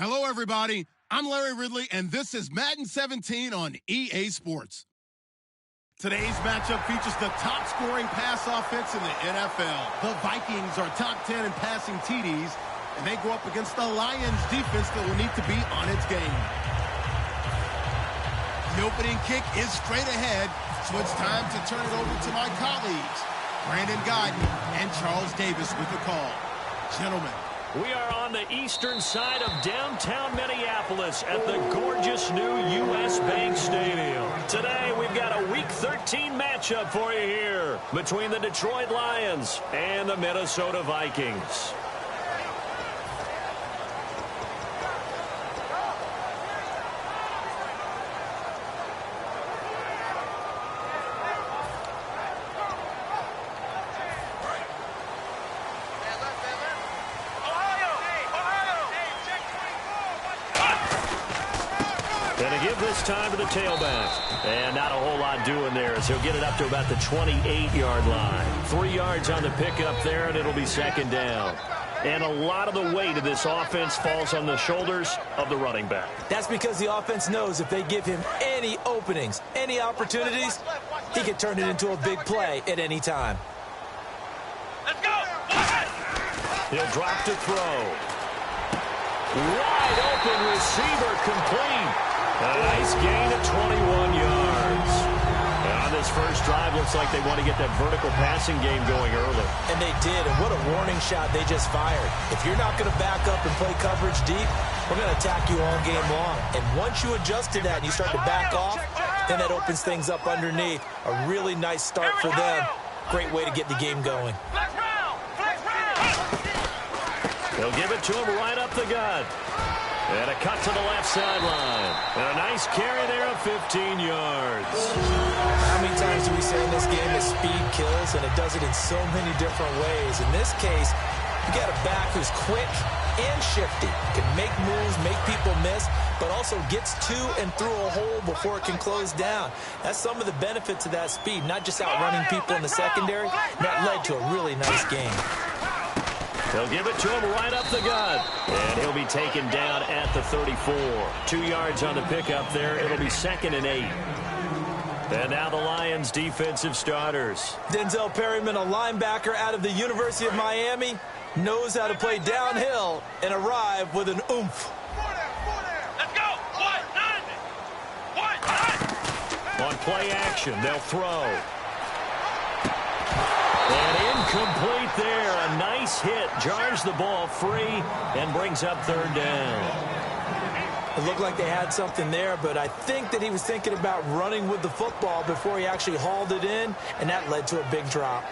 Hello, everybody. I'm Larry Ridley, and this is Madden 17 on EA Sports. Today's matchup features the top-scoring pass offense in the NFL. The Vikings are top 10 in passing TDs, and they go up against the Lions defense that will need to be on its game. The opening kick is straight ahead, so it's time to turn it over to my colleagues, Brandon Godden and Charles Davis with the call. Gentlemen. We are on the eastern side of downtown Minneapolis at the gorgeous new U.S. Bank Stadium. Today, we've got a Week 13 matchup for you here between the Detroit Lions and the Minnesota Vikings. This time to the tailback. And not a whole lot doing there as he'll get it up to about the 28-yard line. 3 yards on the pickup there, and it'll be second down. And a lot of the weight of this offense falls on the shoulders of the running back. That's because the offense knows if they give him any openings, any opportunities, he can turn it into a big play at any time. Let's go! He'll drop to throw. Wide open receiver complete. A nice gain of 21 yards. And on this first drive, looks like they want to get that vertical passing game going early. And they did, and what a warning shot they just fired. If you're not going to back up and play coverage deep, we're going to attack you all game long. And once you adjust to that and you start to back off, then that opens things up underneath. A really nice start for them. Great way to get the game going. They'll give it to him right up the gut. And a cut to the left sideline. And a nice carry there of 15 yards. How many times do we say in this game that speed kills, and it does it in so many different ways? In this case, you got a back who's quick and shifty. Can make moves, make people miss, but also gets to and through a hole before it can close down. That's some of the benefits of that speed, not just outrunning people in the secondary. That led to a really nice game. They'll give it to him right up the gut. And he'll be taken down at the 34. 2 yards on the pickup there. It'll be 2nd and 8. And now the Lions defensive starters. Denzel Perryman, a linebacker out of the University of Miami, knows how to play downhill and arrive with an oomph. Let's go. On play action, they'll throw. And incomplete there. A nice hit. Jars the ball free and brings up 3rd down. It looked like they had something there, but I think that he was thinking about running with the football before he actually hauled it in, and that led to a big drop.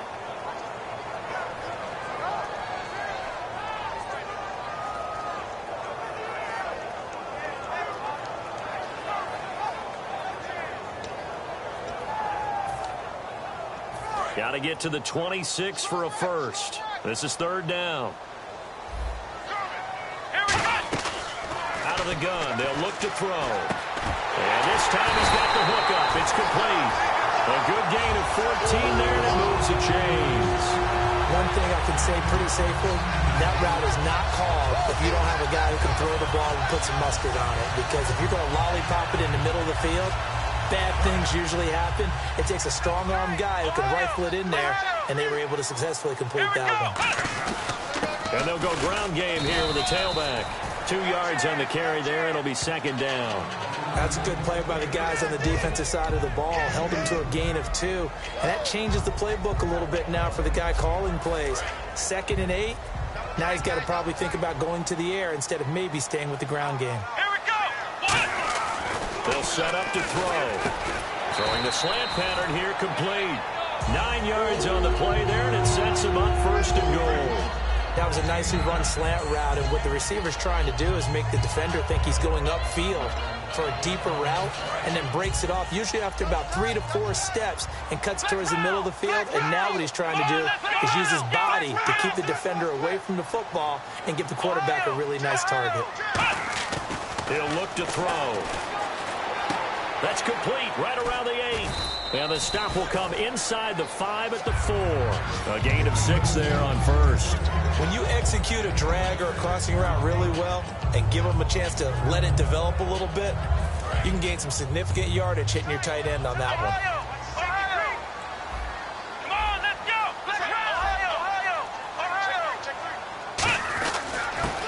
Got to get to the 26 for a first. This is 3rd down. Out of the gun, they'll look to throw. And this time he's got the hook up. It's complete. A good gain of 14 there, and it moves the chains. One thing I can say pretty safely, that route is not called if you don't have a guy who can throw the ball and put some mustard on it. Because if you're going to lollipop it in the middle of the field, bad things usually happen. It takes a strong-arm guy who can rifle it in there, and they were able to successfully complete that one. And they'll go ground game here with the tailback. 2 yards on the carry there. It'll be 2nd down. That's a good play by the guys on the defensive side of the ball. Held him to a gain of 2. And that changes the playbook a little bit now for the guy calling plays. 2nd and 8. Now he's got to probably think about going to the air instead of maybe staying with the ground game. They'll set up to throw. Throwing the slant pattern here complete. 9 yards on the play there, and it sets him up 1st and goal. That was a nicely run slant route, and what the receiver's trying to do is make the defender think he's going upfield for a deeper route, and then breaks it off, usually after about 3 to 4 steps, and cuts towards the middle of the field. And now what he's trying to do is use his body to keep the defender away from the football and give the quarterback a really nice target. He'll look to throw. That's complete right around the 8. And the stop will come inside the 5 at the 4. A gain of 6 there on first. When you execute a drag or a crossing route really well and give them a chance to let it develop a little bit, you can gain some significant yardage hitting your tight end on that one.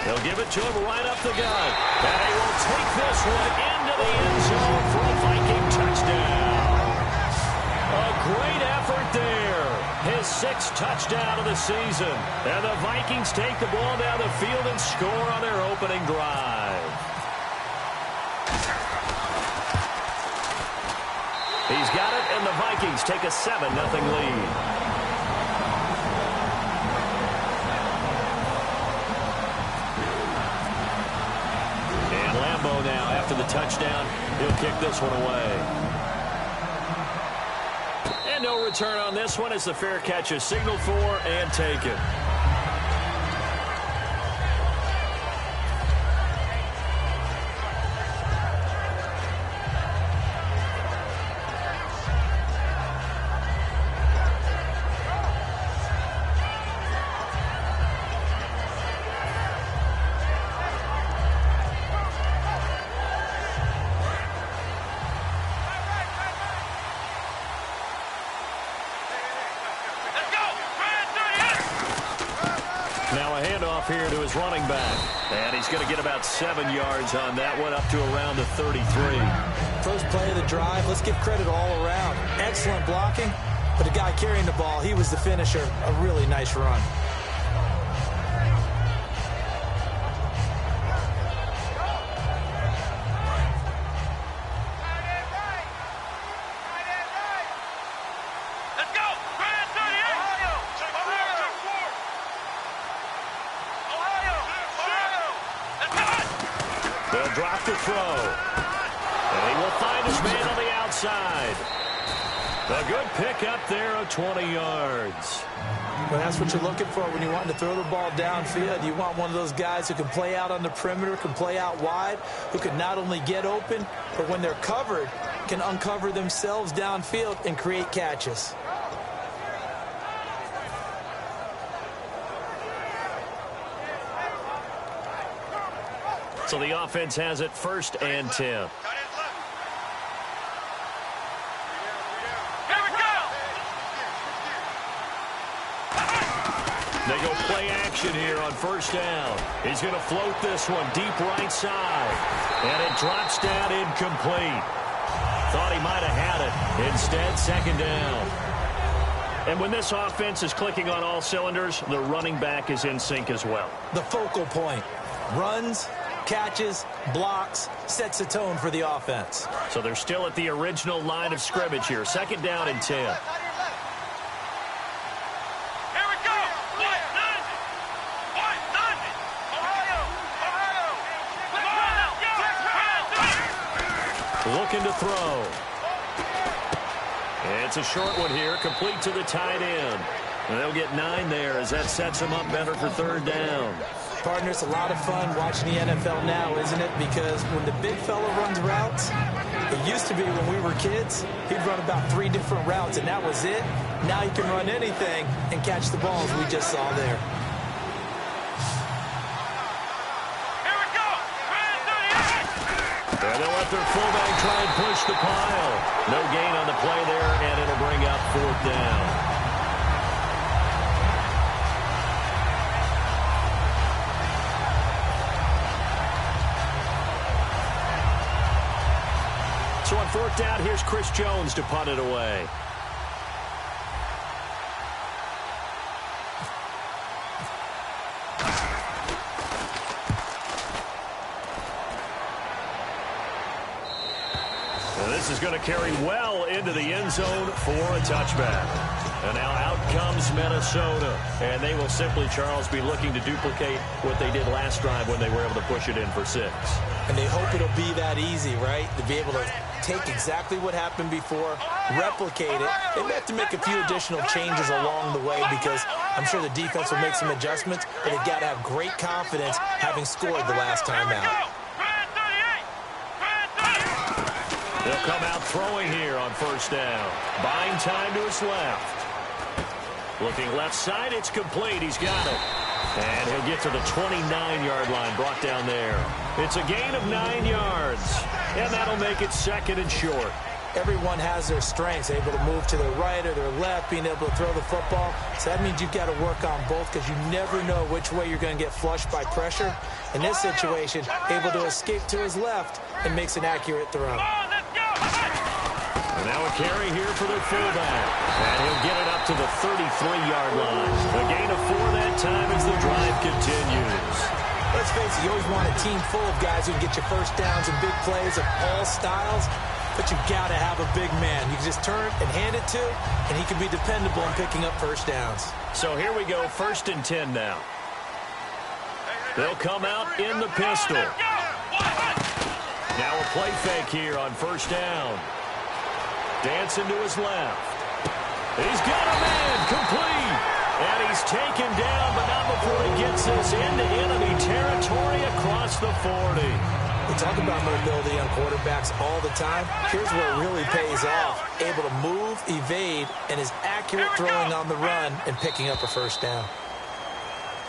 They'll give it to him right up the gut. And he will take this one into the end zone for a Viking touchdown. A great effort there. His 6th touchdown of the season. And the Vikings take the ball down the field and score on their opening drive. He's got it, and the Vikings take a 7-0 lead. Now, after the touchdown, he'll kick this one away. And no return on this one as the fair catch is signaled for and taken. Here to his running back. And he's going to get about 7 yards on that one, up to around the 33. First play of the drive, let's give credit all around. Excellent blocking, but the guy carrying the ball, he was the finisher. A really nice run. They'll drop the throw. And he will find his man on the outside. A good pickup there of 20 yards. Well, that's what you're looking for when you're wanting to throw the ball downfield. You want one of those guys who can play out on the perimeter, can play out wide, who can not only get open, but when they're covered, can uncover themselves downfield and create catches. So the offense has it 1st and 10. They go play action here on 1st down. He's going to float this one deep right side. And it drops down incomplete. Thought he might have had it. Instead, 2nd down. And when this offense is clicking on all cylinders, the running back is in sync as well. The focal point. Runs, catches, blocks, sets the tone for the offense. So they're still at the original line of scrimmage here. 2nd down and 10. Looking to throw. It's a short one here, complete to the tight end. And they'll get 9 there as that sets them up better for 3rd down. Partner, it's a lot of fun watching the NFL now, isn't it? Because when the big fella runs routes, it used to be when we were kids, he'd run about 3 different routes, and that was it. Now he can run anything and catch the balls we just saw there. And they'll let their fullback try and push the pile. No gain on the play there, and it'll bring up 4th down. So on 4th down, here's Chris Jones to punt it away. And this is going to carry well into the end zone for a touchback. And now out comes Minnesota. And they will simply, Charles, be looking to duplicate what they did last drive when they were able to push it in for 6. And they hope it'll be that easy, right? To be able to take exactly what happened before, replicate it. They may have to make a few additional changes along the way because I'm sure the defense will make some adjustments, but they've got to have great confidence having scored the last time out. They'll come out throwing here on first down. Buying time to his left. Looking left side, it's complete. He's got it. And he'll get to the 29-yard line, brought down there. It's a gain of 9 yards. And that'll make it second and short. Everyone has their strengths, able to move to their right or their left, being able to throw the football. So that means you've got to work on both because you never know which way you're going to get flushed by pressure. In this situation, able to escape to his left and makes an accurate throw. And now a carry here for their fullback. And he'll get it up to the 33-yard line. A gain of 4 that time as the drive continues. Let's face it, you always want a team full of guys who can get you first downs and big plays of all styles. But you've got to have a big man. You can just turn and hand it to, and he can be dependable in picking up first downs. So here we go, 1st and 10 now. They'll come out in the pistol. Now a play fake here on first down. Dancing to his left. He's got a man, complete. And he's taken down, but not before he gets this into enemy territory across the 40. We talk about mobility on quarterbacks all the time. Here's where it really pays off. Able to move, evade, and is accurate throwing on the run and picking up a first down.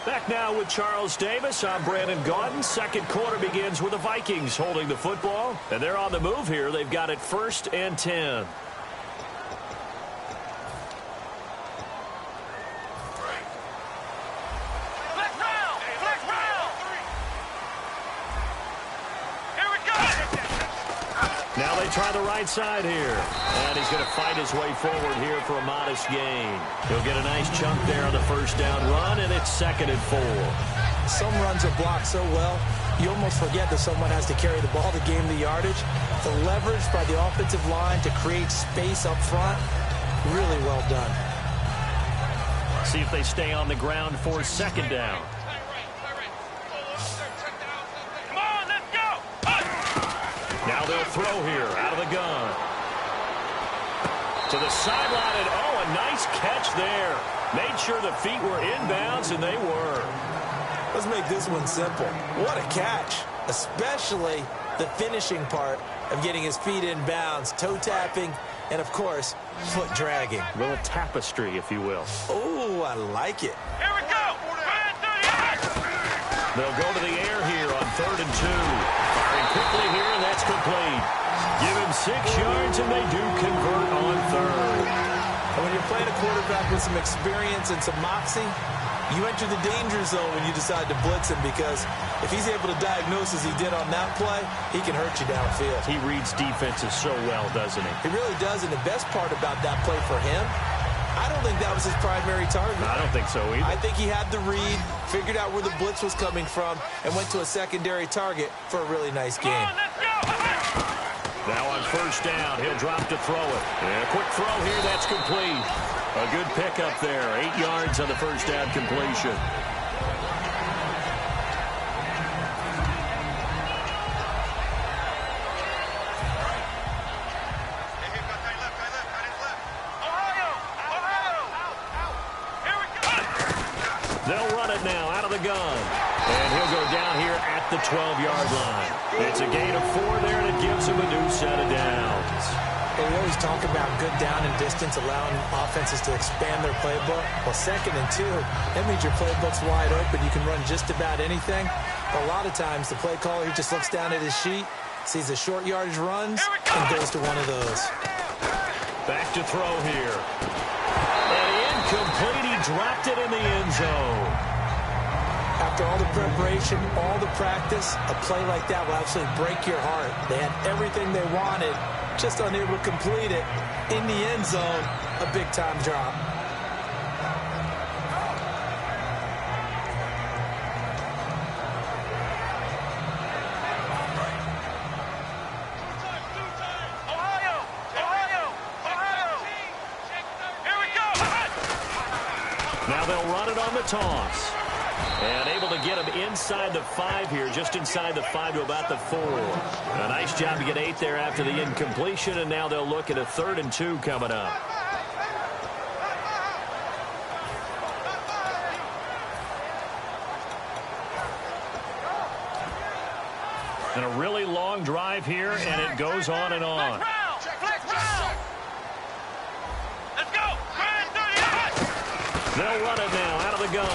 Back now with Charles Davis. I'm Brandon Gaudin. Second quarter begins with the Vikings holding the football. And they're on the move here. They've got it 1st and 10. Now they try the right side here. And he's going to fight his way forward here for a modest gain. He'll get a nice chunk there on the first down run, and it's 2nd and 4. Some runs are blocked so well, you almost forget that someone has to carry the ball to gain the yardage. The leverage by the offensive line to create space up front, really well done. See if they stay on the ground for 2nd down. Now they'll throw here out of the gun. To the sideline, and oh, a nice catch there. Made sure the feet were inbounds, and they were. Let's make this one simple. What a catch, especially the finishing part of getting his feet in bounds, toe tapping, and, of course, foot dragging. A little tapestry, if you will. Oh, I like it. Here we go. They'll go to the air here on 3rd and 2. Firing quickly here, and that's complete. Give him 6 yards, and they do convert on 3rd. And when you're playing a quarterback with some experience and some moxie, you enter the danger zone when you decide to blitz him, because if he's able to diagnose as he did on that play, he can hurt you downfield. He reads defenses so well, doesn't he? He really does, and the best part about that play for him, I don't think that was his primary target. I don't think so either. I think he had the read, figured out where the blitz was coming from, and went to a secondary target for a really nice game. Now on first down, he'll drop to throw it. And a quick throw here, that's complete. A good pickup there, 8 yards on the first down completion. They'll run it now out of the gun. And he'll go down here at the 12-yard line. It's a gain of 4 there, and it gives him a new set of downs. Well, we always talk about good down and distance, allowing offenses to expand their playbook. Well, 2nd and 2, that means your playbook's wide open. You can run just about anything. But a lot of times, the play caller, he just looks down at his sheet, sees the short yardage runs, and goes to one of those. Back to throw here. And incomplete. He dropped it in the end zone. After all the preparation, all the practice, a play like that will absolutely break your heart. They had everything they wanted, just unable to complete it. In the end zone, a big-time drop. Now they'll run it on the toss. And able to get him inside the 5 here, just inside the 5 to about the 4. A nice job to get 8 there after the incompletion, and now they'll look at a 3rd and 2 coming up. And a really long drive here, and it goes on and on. They'll run it now out of the gun.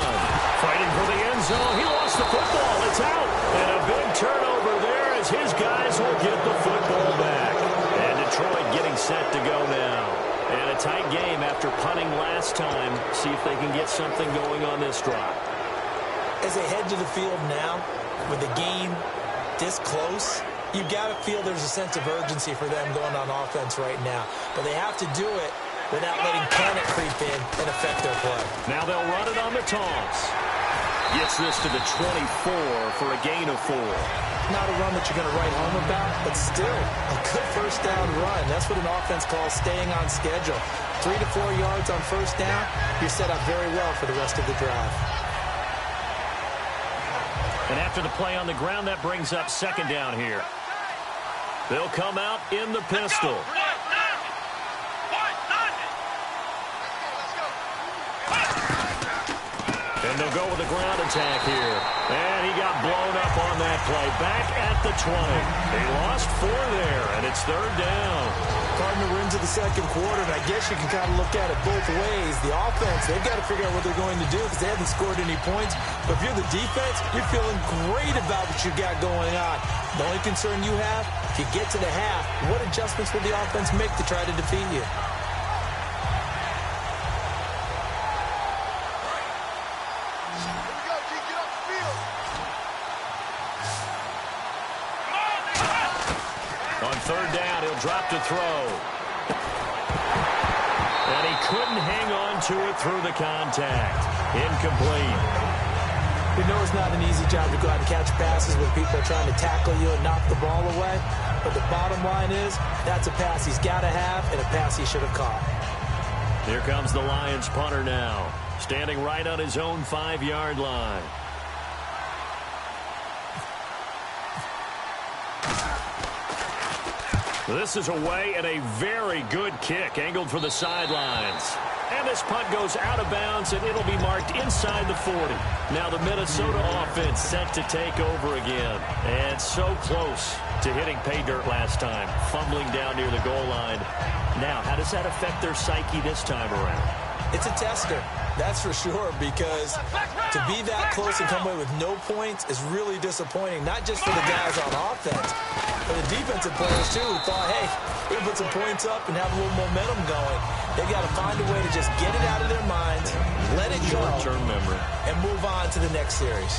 Fighting for the end zone. He lost the football. It's out. And a big turnover there as his guys will get the football back. And Detroit getting set to go now. And a tight game after punting last time. See if they can get something going on this drive. As they head to the field now, with the game this close, you got to feel there's a sense of urgency for them going on offense right now. But they have to do it without letting panic creep in and affect their play. Now they'll run it on the toss. Gets this to the 24 for a gain of 4. Not a run that you're going to write home about, but still a good first down run. That's what an offense calls staying on schedule. 3 to 4 yards on first down, you're set up very well for the rest of the drive. And after the play on the ground, that brings up second down here. They'll come out in the pistol. And they'll go with a ground attack here. And he got blown up on that play. Back at the 20. They lost 4 there, and it's third down. Cardinal, we're into the second quarter, and I guess you can kind of look at it both ways. The offense, they've got to figure out what they're going to do because they haven't scored any points. But if you're the defense, you're feeling great about what you got going on. The only concern you have, if you get to the half, what adjustments will the offense make to try to defeat you? Third down, he'll drop to throw. And he couldn't hang on to it through the contact. Incomplete. You know it's not an easy job to go out and catch passes when people are trying to tackle you and knock the ball away. But the bottom line is, that's a pass he's got to have and a pass he should have caught. Here comes the Lions punter now. Standing right on his own 5-yard line. This is away and a very good kick angled for the sidelines. And this punt goes out of bounds, and it'll be marked inside the 40. Now the Minnesota offense set to take over again. And so close to hitting pay dirt last time, fumbling down near the goal line. Now, how does that affect their psyche this time around? It's a tester, that's for sure, because to be that close and come away with no points is really disappointing, not just for the guys on offense, but the defensive players, too, who thought, hey, we can put some points up and have a little momentum going. They've got to find a way to just get it out of their minds, let it go, short-term memory, and move on to the next series.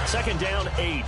Second down, 8.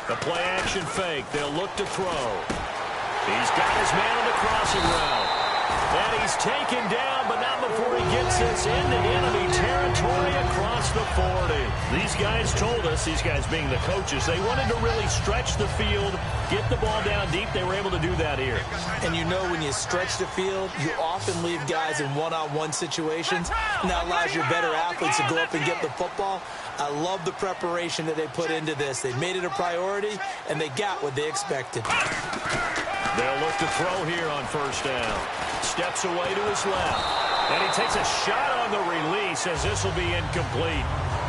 The play-action fake. They'll look to throw. He's got his man on the crossing route. And he's taken down, but not before he gets this into enemy territory across the 40. These guys told us, these guys being the coaches, they wanted to really stretch the field, get the ball down deep. They were able to do that here. And you know when you stretch the field, you often leave guys in one-on-one situations. And that allows your better athletes to go up and get the football. I love the preparation that they put into this. They made it a priority, and they got what they expected. They'll look to throw here on first down. Steps away to his left. And he takes a shot on the release as this will be incomplete.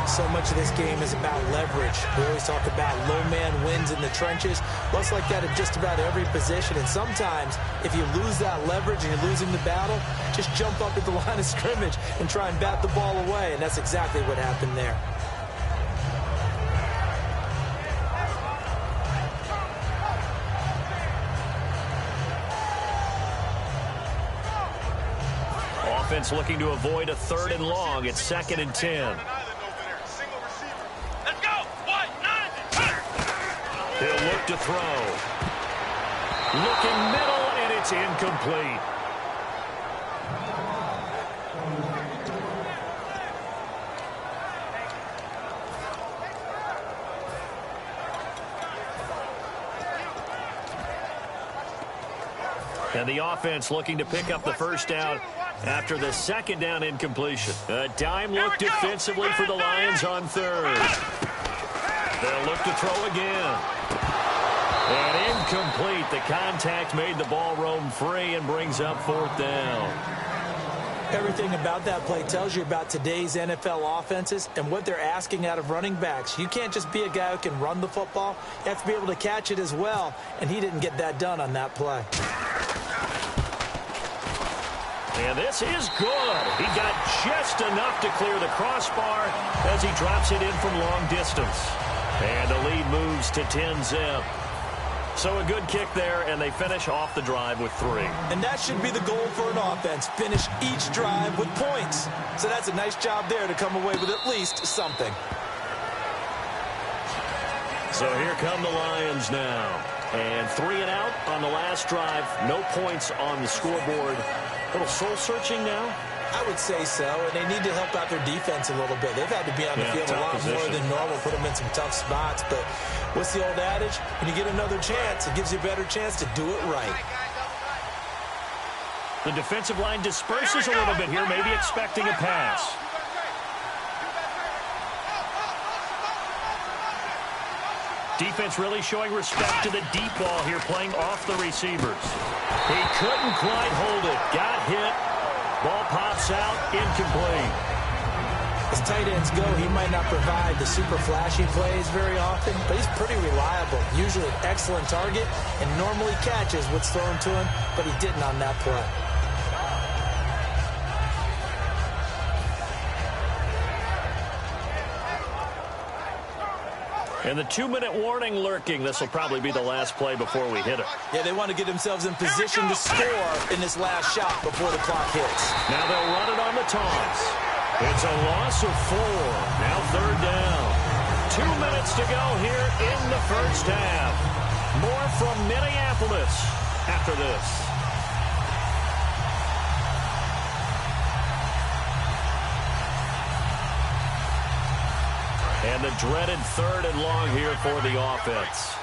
So much of this game is about leverage. We always talk about low man wins in the trenches. Well, it's like that at just about every position. And sometimes, if you lose that leverage and you're losing the battle, just jump up at the line of scrimmage and try and bat the ball away. And that's exactly what happened there. Offense looking to avoid a 3rd and long. It's 2nd and 10. He'll look to throw. Looking middle, and it's incomplete. And the offense looking to pick up the first down after the 2nd down incompletion. A dime look defensively for the Lions on 3rd. They'll look to throw again. And Incomplete. The contact made the ball roam free and brings up 4th down. Everything about that play tells you about today's NFL offenses and what they're asking out of running backs. You can't just be a guy who can run the football. You have to be able to catch it as well, and he didn't get that done on that play. And this is good. He got just enough to clear the crossbar as he drops it in from long distance. And the lead moves to 10-zip. So a good kick there, and they finish off the drive with 3. And that should be the goal for an offense. Finish each drive with points. So that's a nice job there to come away with at least something. So here come the Lions now. And 3 and out on the last drive. No points on the scoreboard. A little soul-searching now? I would say so, and they need to help out their defense a little bit. They've had to be on the field a lot more than normal, put them in some tough spots. But what's the old adage? When you get another chance, it gives you a better chance to do it right. The defensive line disperses a little bit here, maybe expecting a pass. Defense really showing respect to the deep ball here, playing off the receivers. He couldn't quite hold it. Got hit. Ball pops out, incomplete. As tight ends go, he might not provide the super flashy plays very often, but he's pretty reliable. Usually an excellent target and normally catches what's thrown to him, but he didn't on that play. And the 2-minute warning lurking. This will probably be the last play before we hit it. Yeah, they want to get themselves in position to score in this last shot before the clock hits. Now they'll run it on the toss. It's a loss of 4. Now 3rd down. 2 minutes to go here in the first half. More from Minneapolis after this. And the dreaded 3rd and long here for the offense.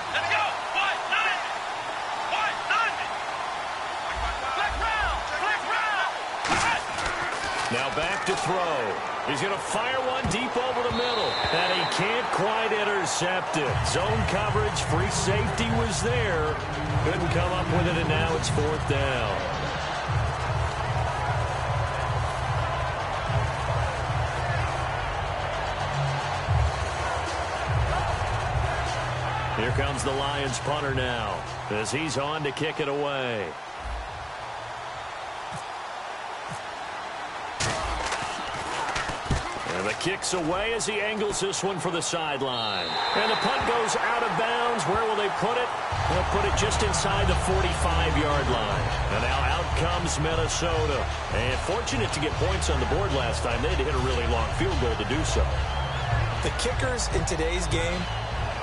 Let's go! White, nine! White, nine! Black round! Black round! Now back to throw. He's going to fire one deep over the middle. And he can't quite intercept it. Zone coverage, free safety was there. Couldn't come up with it, and now it's 4th down. Here comes the Lions punter now as he's on to kick it away. And the kick's away as he angles this one for the sideline. And the punt goes out of bounds. Where will they put it? They'll put it just inside the 45-yard line. And now out comes Minnesota. And fortunate to get points on the board last time. They had to hit a really long field goal to do so. The kickers in today's game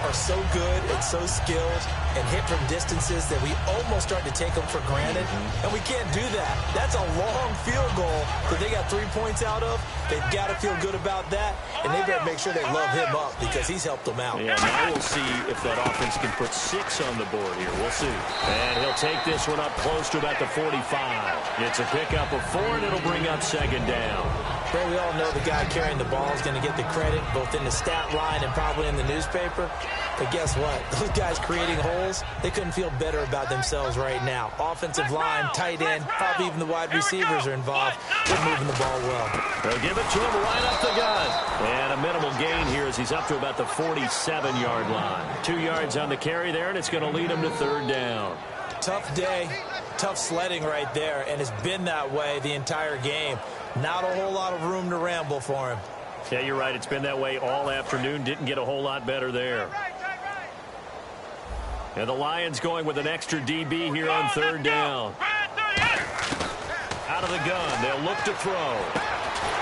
are so good and so skilled and hit from distances that we almost start to take them for granted. And we can't do that. That's a long field goal that they got 3 points out of. They've got to feel good about that, and they better make sure they love him up because he's helped them out. Yeah, now we'll see if that offense can put 6 on the board here. We'll see. And he'll take this one up close to about the 45. It's a pickup of 4, and it'll bring up 2nd down. Well, we all know the guy carrying the ball is going to get the credit both in the stat line and probably in the newspaper. But guess what? Those guys creating holes, they couldn't feel better about themselves right now. Offensive line, tight end, probably even the wide receivers are involved. They're moving the ball well. They'll give it to him right up the gut. And a minimal gain here as he's up to about the 47-yard line. 2 yards on the carry there, and it's going to lead him to 3rd down. Tough day, tough sledding right there, and it's been that way the entire game. Not a whole lot of room to ramble for him. Yeah, you're right. It's been that way all afternoon. Didn't get a whole lot better there. And the Lions going with an extra DB here on 3rd down. Out of the gun. They'll look to throw.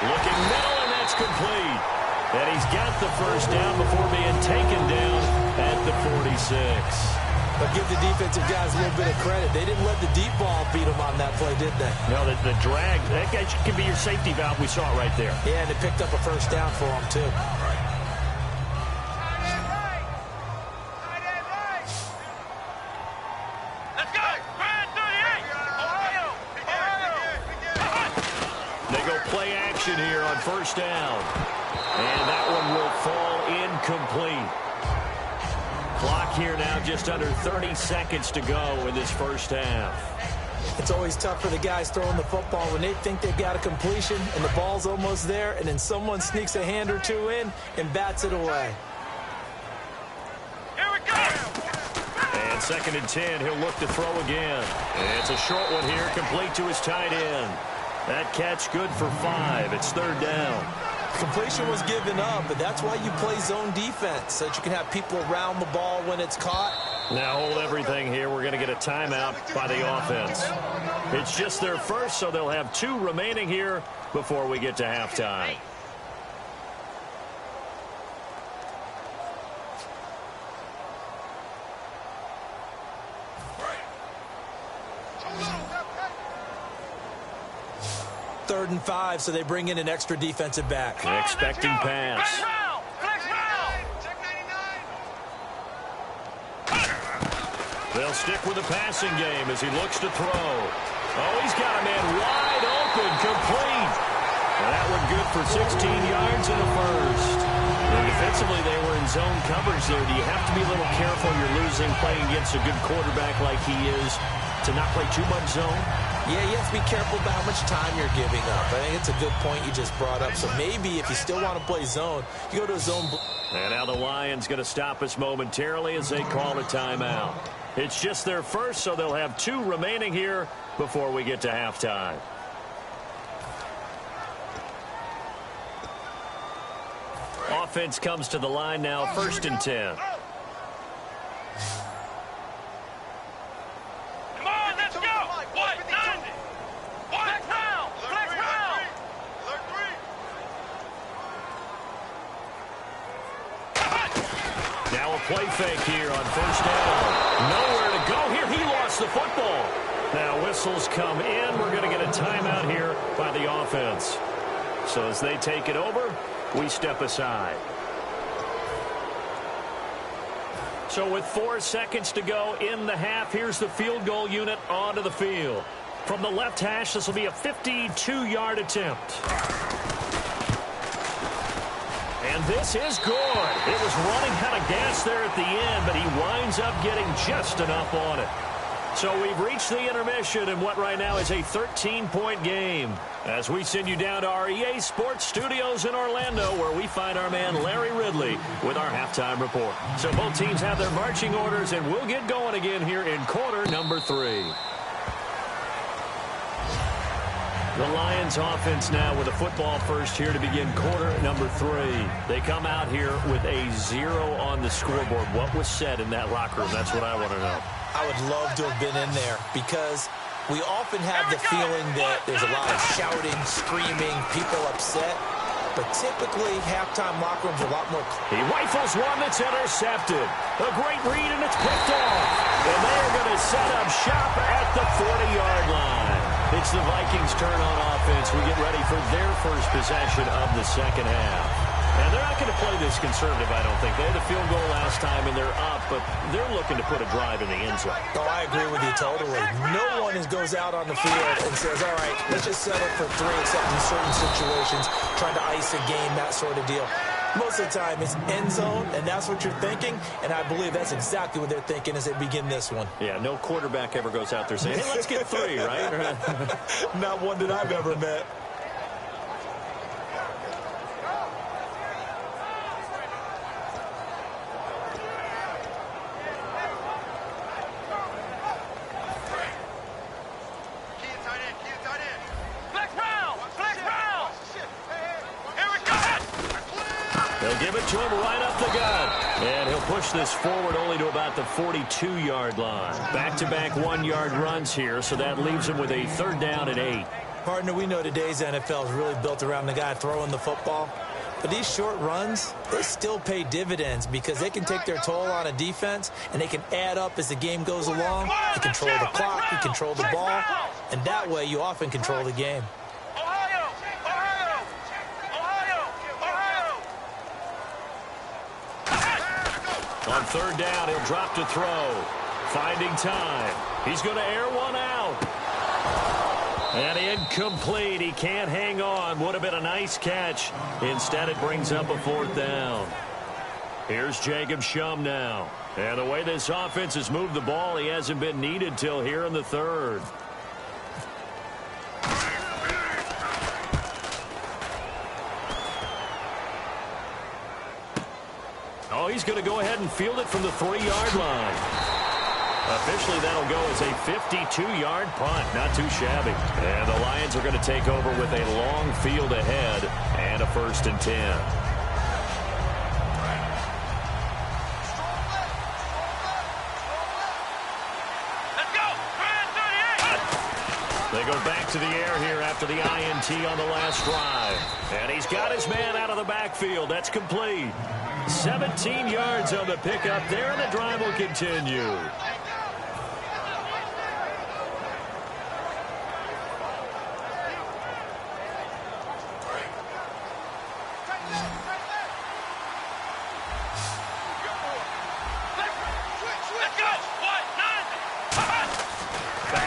Looking middle, and that's complete. And he's got the first down before being taken down at the 46. But give the defensive guys a little bit of credit. They didn't let the deep ball beat them on that play, did they? No, the drag, that guy could be your safety valve. We saw it right there. Yeah, and they picked up a first down for them, too. Let's go! They go play action here on 1st down. And that one will fall incomplete. Clock here now, just under 30 seconds to go in this first half. It's always tough for the guys throwing the football when they think they've got a completion and the ball's almost there, and then someone sneaks a hand or two in and bats it away. Here we go. And 2nd and 10, he'll look to throw again. And it's a short one here, complete to his tight end. That catch good for 5. It's 3rd down. Completion was given up, but that's why you play zone defense, so that you can have people around the ball when it's caught. Now hold everything here. We're going to get a timeout by the offense. It's just their first, so they'll have 2 remaining here before we get to halftime. Third and 5, so they bring in an extra defensive back. Expecting pass. They'll stick with the passing game as he looks to throw. Oh, he's got a man wide open, complete. And that one good for 16 yards in the first. And defensively, they were in zone coverage there. Do you have to be a little careful? You're losing playing against a good quarterback like he is to not play too much zone? Yeah, you have to be careful about how much time you're giving up. I think it's a good point you just brought up. So maybe if you still want to play zone, you go to a zone. And now the Lions going to stop us momentarily as they call a timeout. It's just their first, so they'll have 2 remaining here before we get to halftime. Offense comes to the line now, 1st and 10. Come on, let's go. What? 90. Flex round. Flex round. Now a play fake here on 1st down. Nowhere to go here. He lost the football. Now whistles come in. We're going to get a timeout here by the offense. So as they take it over, we step aside. So with 4 seconds to go in the half, here's the field goal unit onto the field. From the left hash, this will be a 52-yard attempt. And this is good. It was running out of gas there at the end, but he winds up getting just enough on it. So we've reached the intermission in what right now is a 13-point game as we send you down to our EA Sports Studios in Orlando, where we find our man Larry Ridley with our halftime report. So both teams have their marching orders, and we'll get going again here in quarter number 3. The Lions offense now with a football first here to begin quarter number 3. They come out here with a 0 on the scoreboard. What was said in that locker room? That's what I want to know. I would love to have been in there because we often have the feeling that there's a lot of shouting, screaming, people upset. But typically, halftime locker rooms are a lot more. He rifles one that's intercepted. A great read, and it's picked off. And they're going to set up shop at the 40-yard line. It's the Vikings' turn on offense. We get ready for their first possession of the second half. And they're not going to play this conservative, I don't think. They had a field goal last time, and they're up, but they're looking to put a drive in the end zone. Oh, I agree with you totally. No one goes out on the field and says, all right, let's just settle for 3, except in certain situations, trying to ice a game, that sort of deal. Most of the time, it's end zone, and that's what you're thinking, and I believe that's exactly what they're thinking as they begin this one. Yeah, no quarterback ever goes out there saying, hey, let's get 3, right? Not one that I've ever met. They'll give it to him right up the gut. And he'll push this forward only to about the 42-yard line. Back-to-back 1-yard runs here, so that leaves him with a 3rd down and 8. Partner, we know today's NFL is really built around the guy throwing the football. But these short runs, they still pay dividends because they can take their toll on a defense, and they can add up as the game goes along. You control the clock, you control the ball, and that way you often control the game. On 3rd down, he'll drop to throw. Finding time. He's going to air one out. And incomplete. He can't hang on. Would have been a nice catch. Instead, it brings up a 4th down. Here's Jacob Shum now. And the way this offense has moved the ball, he hasn't been needed till here in the third. Oh, he's going to go ahead and field it from the 3-yard line. Officially, that'll go as a 52-yard punt. Not too shabby. And the Lions are going to take over with a long field ahead and a 1st and 10. They go back to the air here after the INT on the last drive. And he's got his man out of the backfield. That's complete. 17 yards on the pickup there, and the drive will continue.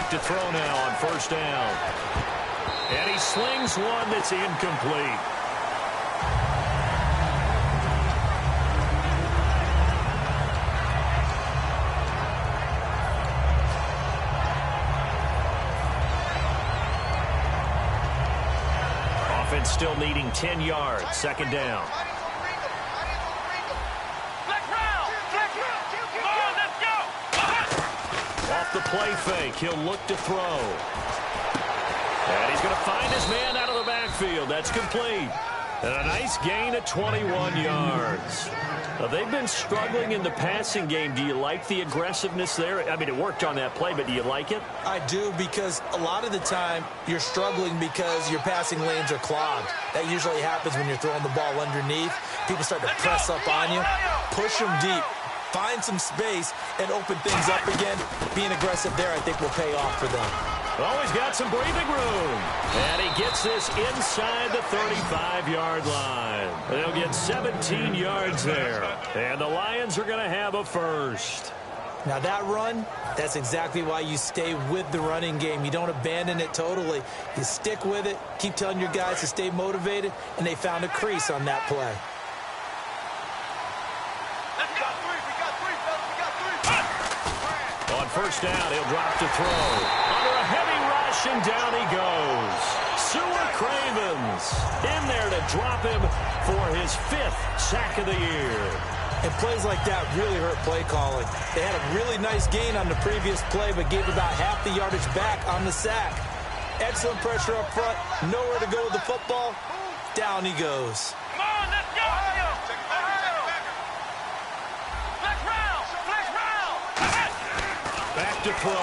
To throw now on 1st down. And he slings one that's incomplete. Offense still needing 10 yards. 2nd down. Off the play fake, he'll look to throw. And he's going to find his man out of the backfield. That's complete. And a nice gain of 21 yards. They've been struggling in the passing game. Do you like the aggressiveness there? I mean, it worked on that play, but do you like it? I do, because a lot of the time you're struggling because your passing lanes are clogged. That usually happens when you're throwing the ball underneath. People start to press up on you. Push them deep. Find some space and open things up again. Being aggressive there, I think, will pay off for them. Oh, he's got some breathing room. And he gets this inside the 35-yard line. They'll get 17 yards there. And the Lions are going to have a 1st. Now that run, that's exactly why you stay with the running game. You don't abandon it totally. You stick with it, keep telling your guys to stay motivated, and they found a crease on that play. On 1st down, he'll drop to throw. Under a heavy rush, and down he goes. Sewer Cravens in there to drop him for his 5th sack of the year. And plays like that really hurt play calling. They had a really nice gain on the previous play, but gave about half the yardage back on the sack. Excellent pressure up front. Nowhere to go with the football. Down he goes. Come on, let's go! Back to throw.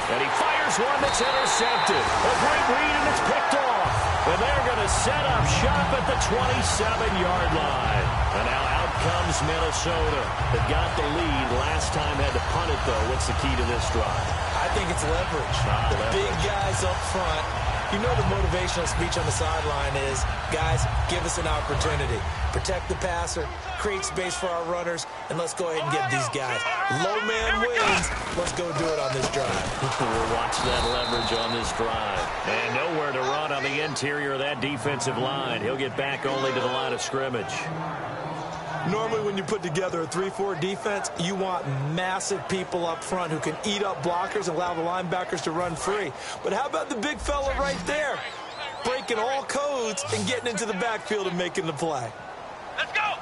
And he fires one that's intercepted. A great read, and it's picked off. And they're going to set up shop at the 27-yard line. And now out comes Minnesota. They got the lead. Last time had to punt it, though. What's the key to this drive? I think it's leverage. The big guys up front. You know the motivational speech on the sideline is, guys, give us an opportunity. Protect the passer, create space for our runners, and let's go ahead and get these guys. Low man wins. Let's go do it on this drive. We'll watch that leverage on this drive. And nowhere to run on the interior of that defensive line. He'll get back only to the line of scrimmage. Normally when you put together a 3-4 defense, you want massive people up front who can eat up blockers and allow the linebackers to run free. But how about the big fella right there? Breaking all codes and getting into the backfield and making the play. Let's go!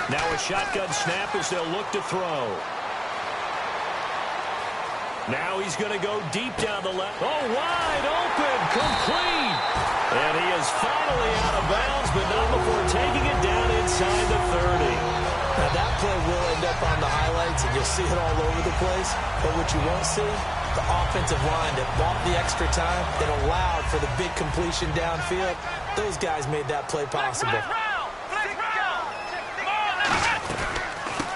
Now a shotgun snap as they'll look to throw. Now he's going to go deep down the left. Oh, wide open, complete. And he is finally out of bounds, but not before taking it down inside the 30. Now that play will end up on the highlights, and you'll see it all over the place. But what you won't see, the offensive line that bought the extra time, that allowed for the big completion downfield. Those guys made that play possible.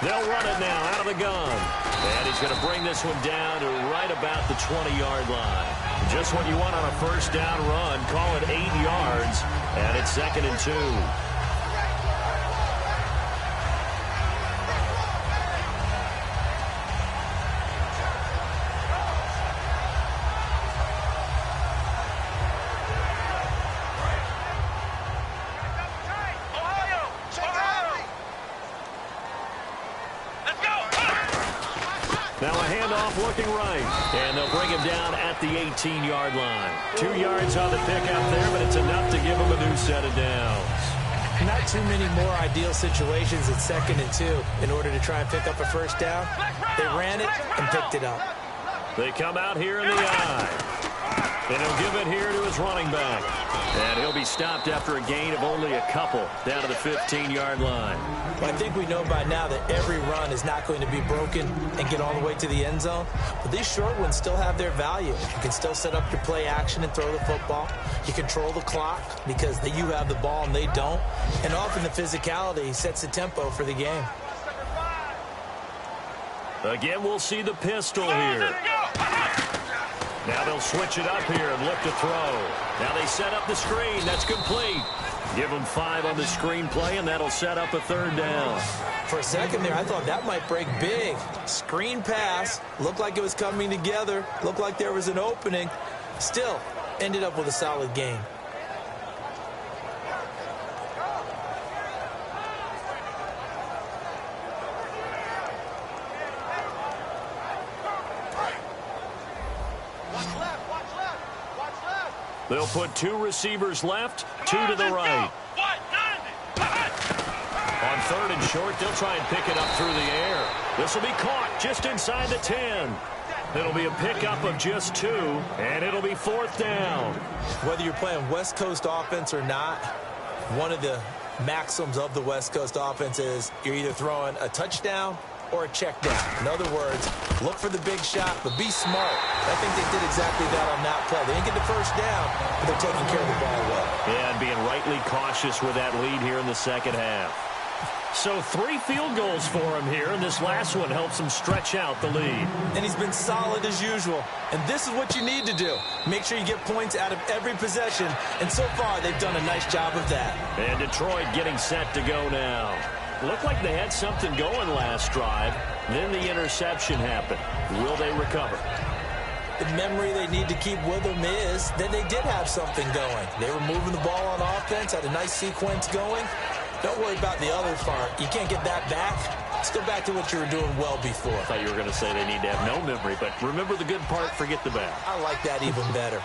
They'll run it now out of the gun. And he's going to bring this one down to right about the 20-yard line. Just what you want on a first down run. Call it 8 yards. And it's 2nd and 2. Now a handoff looking right. And they'll bring him down at the 18-yard line. 2 yards on the pickup there, but it's enough to give him a new set of downs. Not too many more ideal situations at 2nd and 2 in order to try and pick up a first down. They ran it and picked it up. They come out here in the eye. And he'll give it here to his running back. And he'll be stopped after a gain of only a couple down to the 15-yard line. Well, I think we know by now that every run is not going to be broken and get all the way to the end zone. But these short ones still have their value. You can still set up your play action and throw the football. You control the clock because you have the ball and they don't. And often the physicality sets the tempo for the game. Again, we'll see the pistol here. Now they'll switch it up here and look to throw. Now they set up the screen. That's complete. Give them 5 on the screen play, and that'll set up a 3rd down. For a second there, I thought that might break big. Screen pass. Looked like it was coming together. Looked like there was an opening. Still, ended up with a solid game. They'll put 2 receivers left, 2 to the right. On 3rd and short, they'll try and pick it up through the air. This will be caught just inside the 10. It'll be a pickup of just 2, and it'll be 4th down. Whether you're playing West Coast offense or not, one of the maxims of the West Coast offense is you're either throwing a touchdown or a check down. In other words, look for the big shot, but be smart. I think they did exactly that on that play. They didn't get the first down, but they're taking care of the ball well. Yeah, and being rightly cautious with that lead here in the second half. So 3 field goals for him here, and this last one helps him stretch out the lead. And he's been solid as usual. And this is what you need to do. Make sure you get points out of every possession. And so far, they've done a nice job of that. And Detroit getting set to go now. Looked like they had something going last drive. Then the interception happened. Will they recover? The memory they need to keep with them is that they did have something going. They were moving the ball on offense, had a nice sequence going. Don't worry about the other part. You can't get that back. Let's go back to what you were doing well before. I thought you were going to say they need to have no memory, but remember the good part, forget the bad. I like that even better.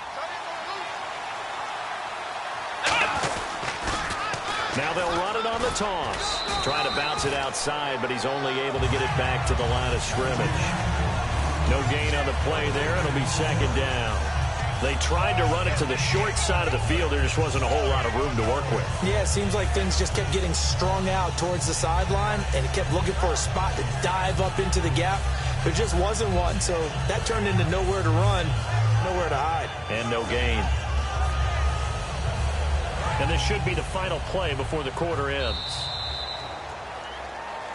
Now they'll run it on the toss. Trying to bounce it outside, but he's only able to get it back to the line of scrimmage. No gain on the play there. It'll be 2nd down. They tried to run it to the short side of the field. There just wasn't a whole lot of room to work with. Yeah, it seems like things just kept getting strung out towards the sideline, and he kept looking for a spot to dive up into the gap. There just wasn't one, so that turned into nowhere to run, nowhere to hide. And no gain. And this should be the final play before the quarter ends.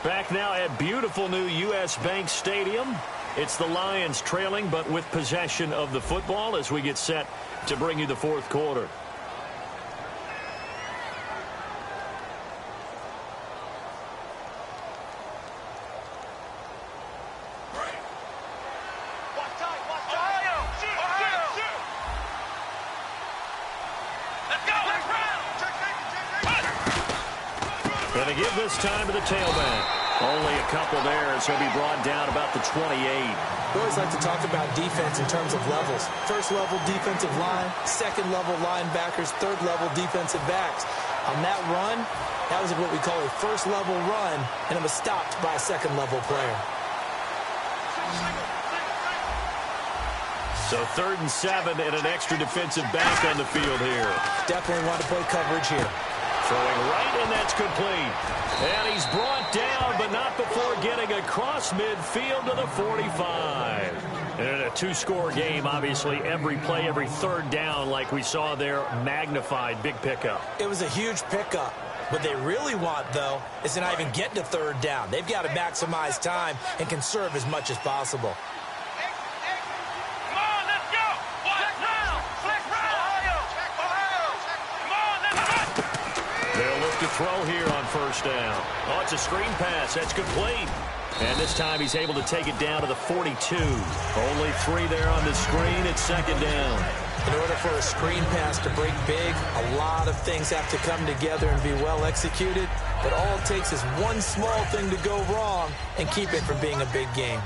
Back now at beautiful new U.S. Bank Stadium. It's the Lions trailing, but with possession of the football as we get set to bring you the 4th quarter. And they give this time to the tailback. Only a couple there, as he'll be brought down about the 28. We always like to talk about defense in terms of levels. 1st level defensive line, 2nd level linebackers, 3rd level defensive backs. On that run, that was what we call a 1st level run, and it was stopped by a 2nd level player. So 3rd and 7 and an extra defensive back on the field here. Definitely want to play coverage here. Throwing right, and that's complete. And he's brought down, but not before getting across midfield to the 45. And in a 2-score game, obviously, every play, every 3rd down, like we saw there, magnified, big pickup. It was a huge pickup. What they really want, though, is to not even get to 3rd down. They've got to maximize time and conserve as much as possible. To throw here on 1st down. Oh, it's a screen pass. That's complete. And this time he's able to take it down to the 42. Only 3 there on the screen. It's 2nd down. In order for a screen pass to break big, a lot of things have to come together and be well executed. But all it takes is one small thing to go wrong and keep it from being a big game.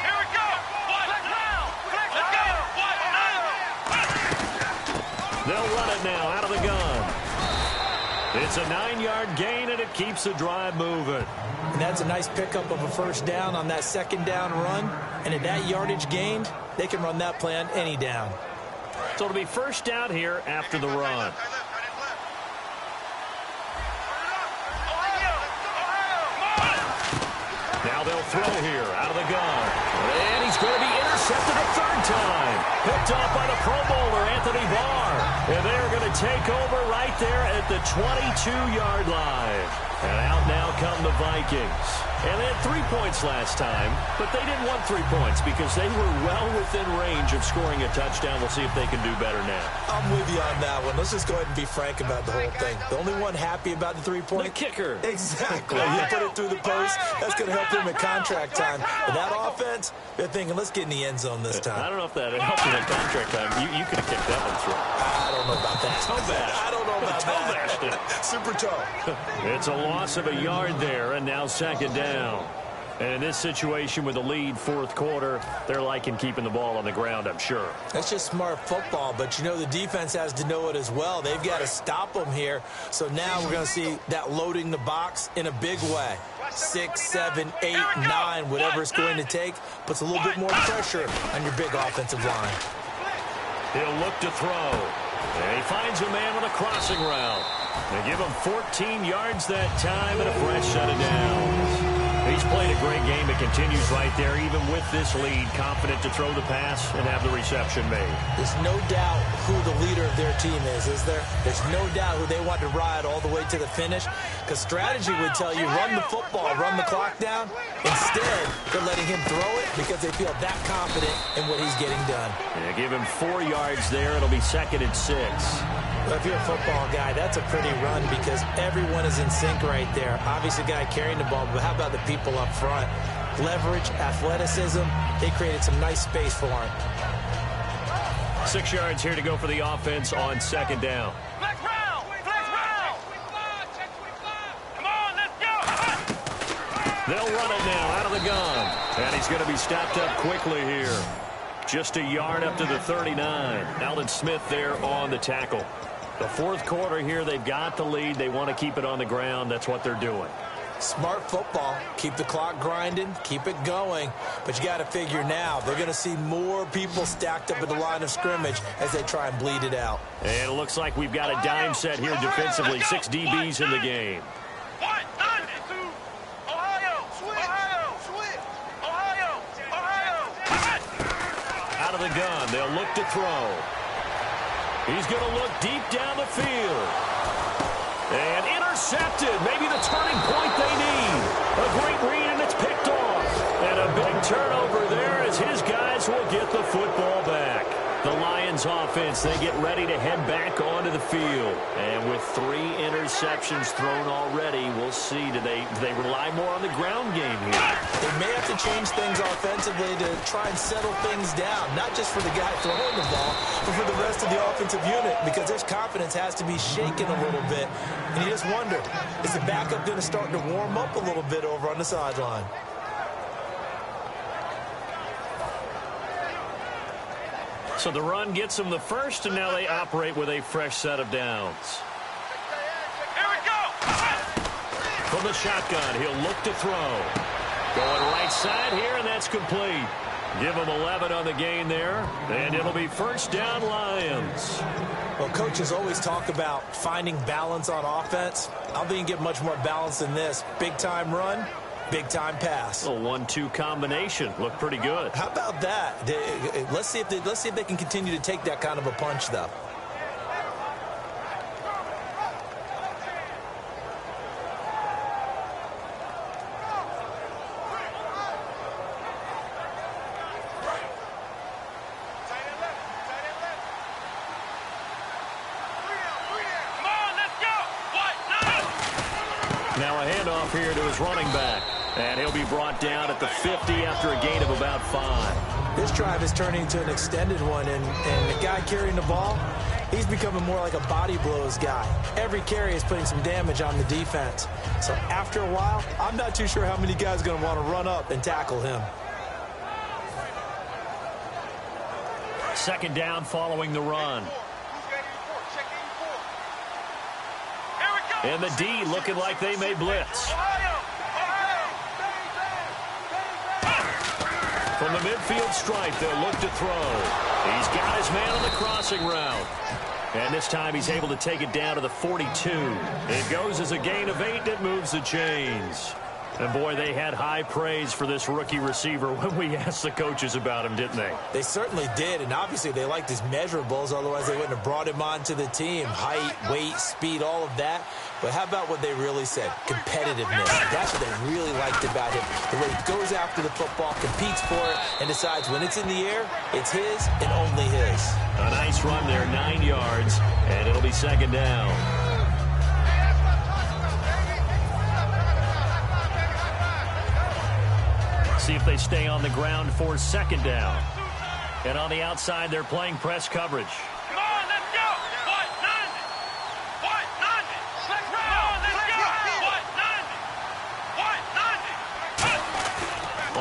Here we go. Let's go. They'll run it now out of the gun. It's a 9-yard gain, and it keeps the drive moving. And that's a nice pickup of a first down on that second down run. And at that yardage gained, they can run that play on any down. So it'll be first down here after the run. Now they'll throw here out of the gun. And he's going to be intercepted a third time. Picked off by the Pro Bowler, Anthony Barr. And they're going to take over right there at the 22-yard line. And out now come the Vikings. And they had 3 points last time, but they didn't want 3 points because they were well within range of scoring a touchdown. We'll see if they can do better now. I'm with you on that one. Let's just go ahead and be frank about the whole thing. The only one happy about the 3-point? The kicker. Exactly. You put it through the post. That's going to help him at contract time. But that offense, they're thinking, let's get in the end zone this time. I don't know if that helped him at contract time. You could have kicked that one through. I don't know about that. I don't know about that. Super toe. It's a loss of a yard there, and now second down. And in this situation with the lead fourth quarter, they're liking keeping the ball on the ground, I'm sure. That's just smart football, but you know the defense has to know it as well. They've got to stop them here. So now we're going to see that loading the box in a big way. 6, 7, 8, 9, whatever it's going to take, puts a little bit more pressure on your big offensive line. He'll look to throw. And he finds a man with a crossing route. They give him 14 yards that time and a fresh set of downs. He's played a great game. It continues right there, even with this lead, confident to throw the pass and have the reception made. There's no doubt who the leader of their team is there? There's no doubt who they want to ride all the way to the finish, because strategy would tell you run the football, run the clock down. Instead, they're letting him throw it because they feel that confident in what he's getting done. Yeah, give him 4 yards there. It'll be 2nd and 6. Well, if you're a football guy, that's a pretty run because everyone is in sync right there. Obviously, the guy carrying the ball, but how about the people up front? Leverage, athleticism, they created some nice space for him. 6 yards here to go for the offense on second down. Flex round. Come on, let's go. They'll run it now out of the gun. And he's going to be stopped up quickly here. Just a yard up to the 39. Alden Smith there on the tackle. The fourth quarter here, they've got the lead. They want to keep it on the ground. That's what they're doing. Smart football. Keep the clock grinding. Keep it going. But you got to figure now, they're going to see more people stacked up at the line of scrimmage as they try and bleed it out. And it looks like we've got a dime set here defensively. 6 DBs in the game. Out of the gun, they'll look to throw. He's going to look deep down the field. And intercepted. Maybe the turning point they need. A great read, and it's picked off. And a big turnover there as his guys will get the football back. The Lions offense, they get ready to head back onto the field. And with 3 interceptions thrown already, we'll see. Do they rely more on the ground game here? They may have to change things offensively to try and settle things down, not just for the guy throwing the ball, but for the rest of the offensive unit, because their confidence has to be shaken a little bit. And you just wonder, is the backup going to start to warm up a little bit over on the sideline? So the run gets them the first, and now they operate with a fresh set of downs. Here we go. From the shotgun, he'll look to throw. Going right side here, and that's complete. Give them 11 on the gain there, and it'll be first down Lions. Well, coaches always talk about finding balance on offense. I don't think you can get much more balance than this. Big-time run, big-time pass. A 1-2 combination. Looked pretty good. How about that? Let's see if they can continue to take that kind of a punch, though. Now a handoff here to his running back. And he'll be brought down at the 50 after a gain of about 5. This drive is turning into an extended one, and the guy carrying the ball, he's becoming more like a body blows guy. Every carry is putting some damage on the defense. So after a while, I'm not too sure how many guys are going to want to run up and tackle him. Second down following the run. And the D looking like they may blitz. From the midfield stripe, they'll look to throw. He's got his man on the crossing route. And this time he's able to take it down to the 42. It goes as a gain of 8 that moves the chains. And, boy, they had high praise for this rookie receiver when we asked the coaches about him, didn't they? They certainly did, and obviously they liked his measurables, otherwise they wouldn't have brought him onto the team. Height, weight, speed, all of that. But how about what they really said? Competitiveness. That's what they really liked about him. The way he goes after the football, competes for it, and decides when it's in the air, it's his and only his. A nice run there, 9 yards, and it'll be second down. See if they stay on the ground for second down. And on the outside, they're playing press coverage. Come on, let's go. What? None. What? None. Let's go. Let's go. What? None. What? None.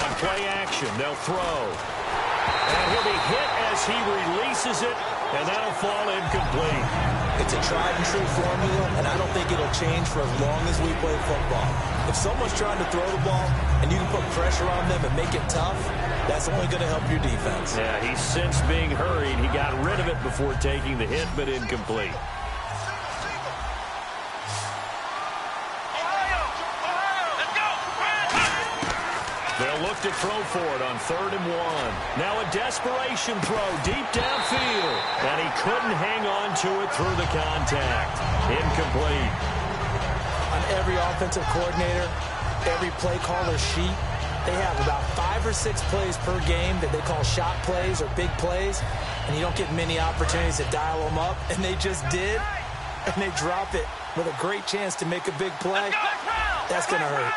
On play action, they'll throw. And he'll be hit as he releases it, and that'll fall incomplete. It's a tried-and-true formula, and I don't think it'll change for as long as we play football. If someone's trying to throw the ball and you can put pressure on them and make it tough, that's only going to help your defense. Yeah, he's since being hurried. He got rid of it before taking the hit, but incomplete. They'll look to throw for it on 3rd and 1. Now a desperation throw deep downfield. And he couldn't hang on to it through the contact. Incomplete. On every offensive coordinator, every play caller sheet, they have about 5 or 6 plays per game that they call shot plays or big plays. And you don't get many opportunities to dial them up. And they just did. And they drop it with a great chance to make a big play. That's going to hurt.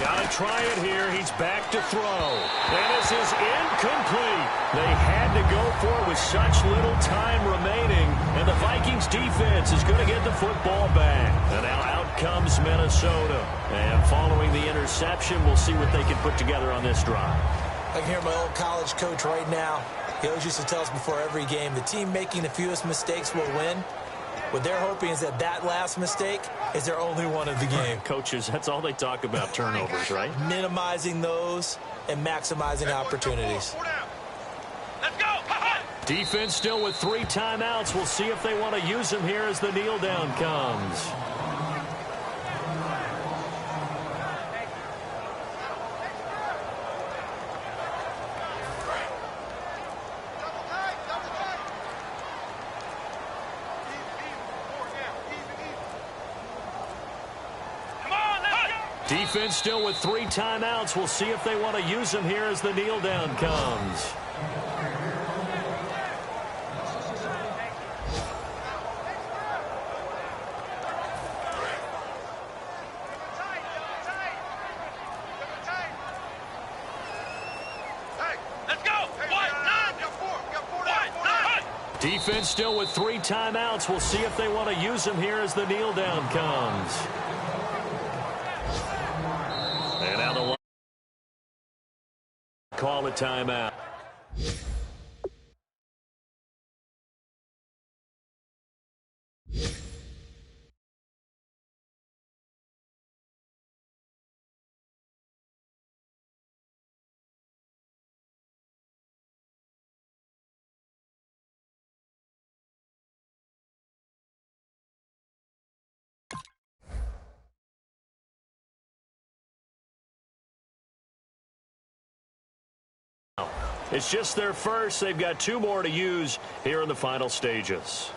Gotta try it here. He's back to throw. And this is incomplete. They had to go for it with such little time remaining. And the Vikings defense is going to get the football back. And now out comes Minnesota. And following the interception, we'll see what they can put together on this drive. I can hear my old college coach right now. He always used to tell us before every game, the team making the fewest mistakes will win. What they're hoping is that last mistake is their only one of the game. Coaches, that's all they talk about, turnovers, right? Minimizing those and maximizing opportunities. Let's go. Defense still with 3 timeouts. We'll see if they want to use them here as the kneel down comes. Defense still with 3 timeouts. We'll see if they want to use them here as the kneel down comes. Let's go. Defense still with 3 timeouts. We'll see if they want to use them here as the kneel down comes. And now the line call a timeout. It's just their first. They've got 2 more to use here in the final stages.